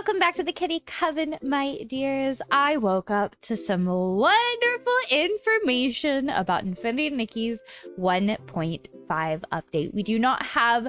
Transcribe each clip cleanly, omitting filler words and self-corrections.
Welcome back to the Kitty Coven, my dears. I woke up to some wonderful information about Infinity Nikki's 1.5 update. We do not have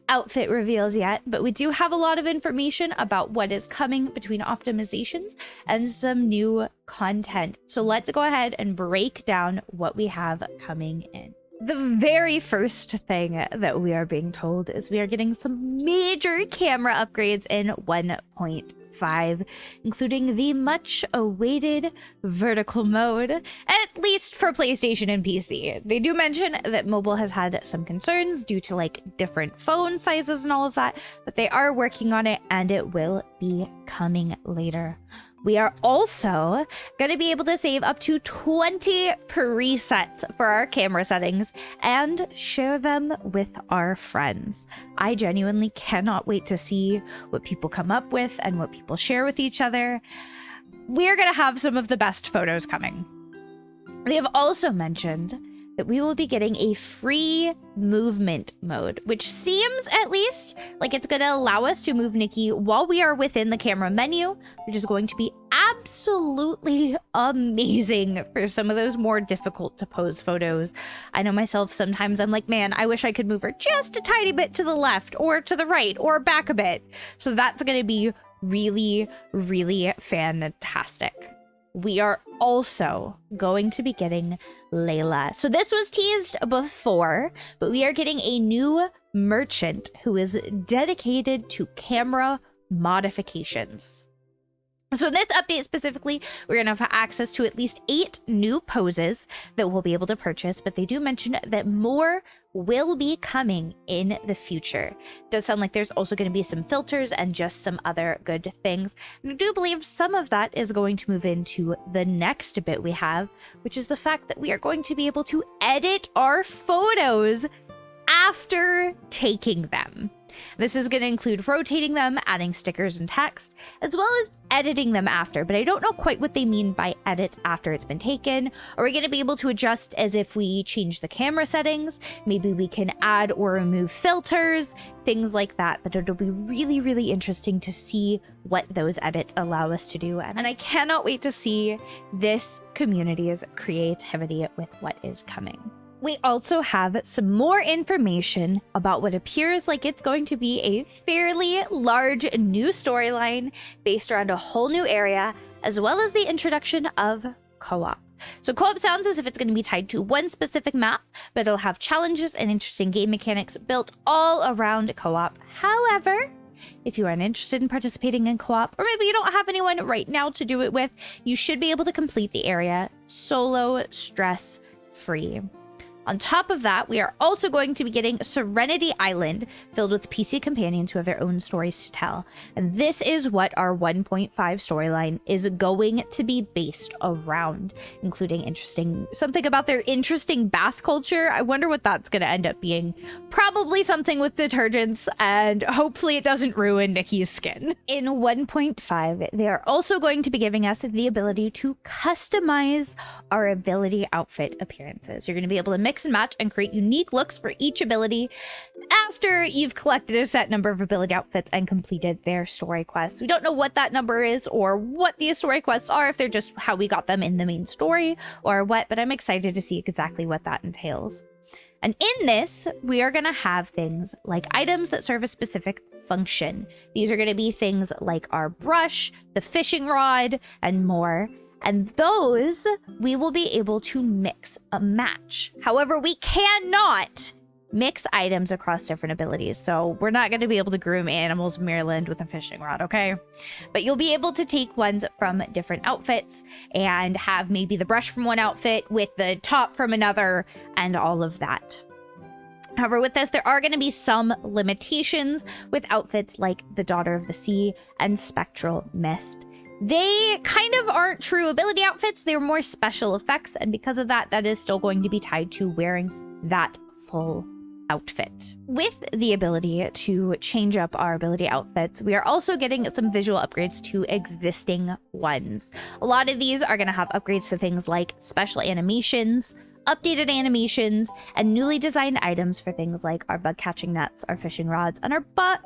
outfit reveals yet, but we do have a lot of information about what is coming between optimizations and some new content. So let's go ahead and break down what we have coming in. The very first thing that we are being told is we are getting some major camera upgrades in 1.5, including the much awaited vertical mode, at least for PlayStation and PC. They do mention that mobile has had some concerns due to like different phone sizes and all of that, but they are working on it and it will be coming later. We are also going to be able to save up to 20 presets for our camera settings and share them with our friends. I genuinely cannot wait to see what people come up with and what people share with each other. We're going to have some of the best photos coming. They have also mentioned that we will be getting a free movement mode, which seems at least like it's going to allow us to move Nikki while we are within the camera menu, which is going to be absolutely amazing for some of those more difficult to pose photos. I know myself, sometimes I'm like, man, I wish I could move her just a tiny bit to the left or to the right or back a bit. So that's going to be really, really fantastic. We are also going to be getting Layla. So this was teased before, but we are getting a new merchant who is dedicated to camera modifications. So in this update specifically, we're going to have access to at least 8 new poses that we'll be able to purchase, but they do mention that more will be coming in the future. It does sound like there's also going to be some filters and just some other good things. And I do believe some of that is going to move into the next bit we have, which is the fact that we are going to be able to edit our photos after taking them. This is going to include rotating them, adding stickers and text, as well as editing them after, but I don't know quite what they mean by edits after it's been taken. Are we going to be able to adjust as if we change the camera settings? Maybe we can add or remove filters, things like that, but it'll be really, really interesting to see what those edits allow us to do. And I cannot wait to see this community's creativity with what is coming. We also have some more information about what appears like it's going to be a fairly large new storyline based around a whole new area, as well as the introduction of co-op. So co-op sounds as if it's going to be tied to one specific map, but it'll have challenges and interesting game mechanics built all around co-op. However, if you are interested in participating in co-op, or maybe you don't have anyone right now to do it with, you should be able to complete the area solo, stress-free. On top of that, we are also going to be getting Serenity Island, filled with PC companions who have their own stories to tell. And this is what our 1.5 storyline is going to be based around, including something about their interesting bath culture. I wonder what that's going to end up being. Probably something with detergents, and hopefully it doesn't ruin Nikki's skin. In 1.5, they are also going to be giving us the ability to customize our ability outfit appearances. You're going to be able to mix and match and create unique looks for each ability after you've collected a set number of ability outfits and completed their story quests. We don't know what that number is or what these story quests are, if they're just how we got them in the main story or what, but I'm excited to see exactly what that entails. And in this, we are going to have things like items that serve a specific function. These are going to be things like our brush, the fishing rod, and more. And those we will be able to mix and match. However, we cannot mix items across different abilities. So we're not going to be able to groom animals in Maryland with a fishing rod, okay? But you'll be able to take ones from different outfits and have maybe the brush from one outfit with the top from another and all of that. However, with this, there are going to be some limitations with outfits like the Daughter of the Sea and Spectral Mist. They kind of aren't true ability outfits. They're more special effects. And because of that, that is still going to be tied to wearing that full outfit. With the ability to change up our ability outfits, we are also getting some visual upgrades to existing ones. A lot of these are going to have upgrades to things like special animations, updated animations, and newly designed items for things like our bug catching nets, our fishing rods, and our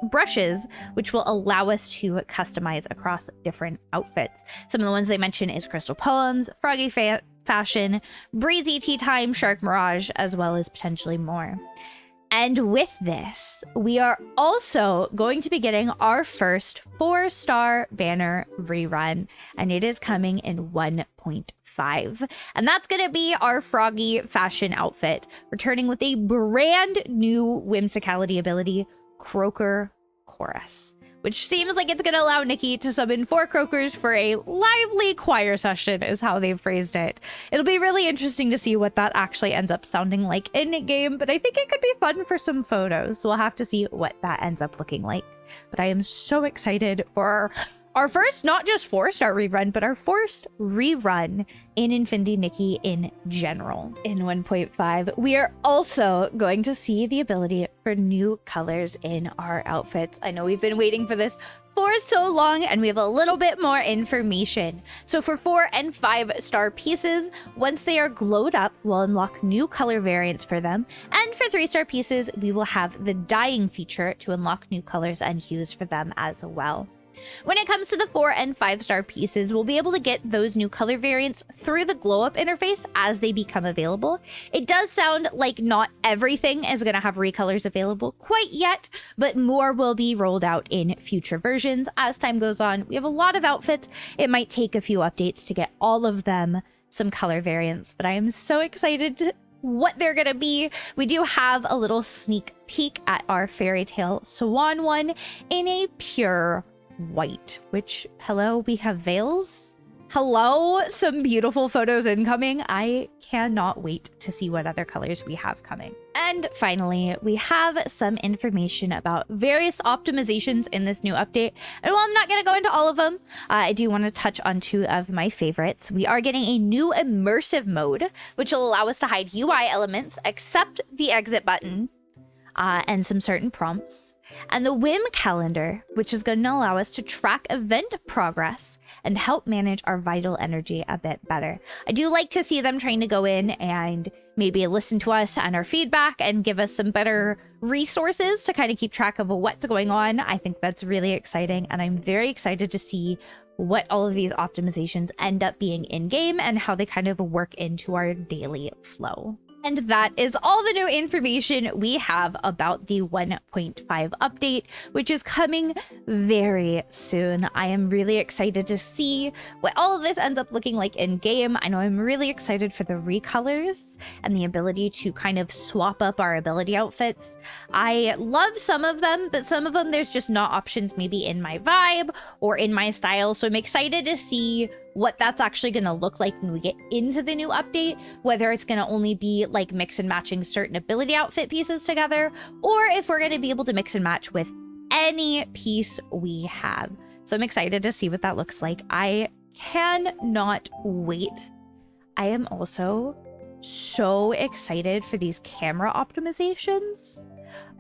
brushes, which will allow us to customize across different outfits. Some of the ones they mention is Crystal Poems, Froggy Fashion, Breezy Tea Time, Shark Mirage, as well as potentially more. And with this, we are also going to be getting our first 4-star banner rerun, and it is coming in 1.5. And that's going to be our Froggy Fashion outfit, returning with a brand new whimsicality ability, Croaker Chorus, which seems like it's going to allow Nikki to summon 4 croakers for a lively choir session, is how they've phrased it. It'll be really interesting to see what that actually ends up sounding like in game, but I think it could be fun for some photos, so we'll have to see what that ends up looking like. But I am so excited for our first, not just 4-star rerun, but our first rerun in Infinity Nikki in general. In 1.5, we are also going to see the ability for new colors in our outfits. I know we've been waiting for this for so long, and we have a little bit more information. So for 4 and 5-star pieces, once they are glowed up, we'll unlock new color variants for them. And for 3-star pieces, we will have the dyeing feature to unlock new colors and hues for them as well. When it comes to the 4 and 5-star pieces, we'll be able to get those new color variants through the glow up interface as they become available. It does sound like not everything is going to have recolors available quite yet, but more will be rolled out in future versions as time goes on. We have a lot of outfits. It might take a few updates to get all of them some color variants, but I am so excited to what they're gonna be. We do have a little sneak peek at our fairy tale swan one in a pure white, which, hello, we have veils. Hello, some beautiful photos incoming. I cannot wait to see what other colors we have coming. And finally, we have some information about various optimizations in this new update. And while I'm not going to go into all of them, I do want to touch on 2 of my favorites. We are getting a new immersive mode, which will allow us to hide UI elements, except the exit button, and some certain prompts. And the Whim Calendar, which is going to allow us to track event progress and help manage our vital energy a bit better. I do like to see them trying to go in and maybe listen to us and our feedback and give us some better resources to kind of keep track of what's going on. I think that's really exciting, and I'm very excited to see what all of these optimizations end up being in-game and how they kind of work into our daily flow. And that is all the new information we have about the 1.5 update, which is coming very soon. I am really excited to see what all of this ends up looking like in game. I know I'm really excited for the recolors and the ability to kind of swap up our ability outfits. I love some of them, but some of them there's just not options maybe in my vibe or in my style. So I'm excited to see what that's actually going to look like when we get into the new update, whether it's going to only be like mix and matching certain ability outfit pieces together, or if we're going to be able to mix and match with any piece we have. So I'm excited to see what that looks like. I cannot wait. I am also so excited for these camera optimizations.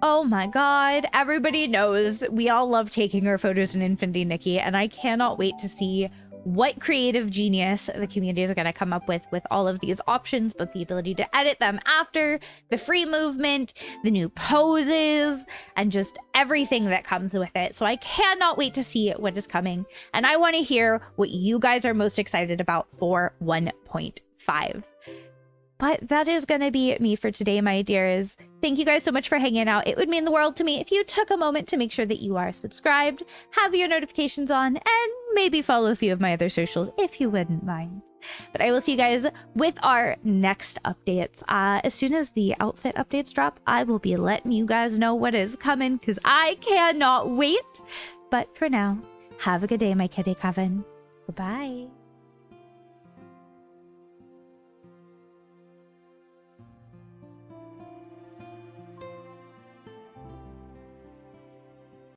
Oh my god, everybody knows we all love taking our photos in Infinity Nikki, and I cannot wait to see what creative genius the community is going to come up with all of these options, but the ability to edit them after, the free movement, the new poses, and just everything that comes with it. So I cannot wait to see what is coming. And I want to hear what you guys are most excited about for 1.5. But that is going to be me for today, my dears. Thank you guys so much for hanging out. It would mean the world to me if you took a moment to make sure that you are subscribed, have your notifications on, and maybe follow a few of my other socials if you wouldn't mind. But I will see you guys with our next updates. As soon as the outfit updates drop, I will be letting you guys know what is coming because I cannot wait. But for now, have a good day, my kitty coven. Bye-bye.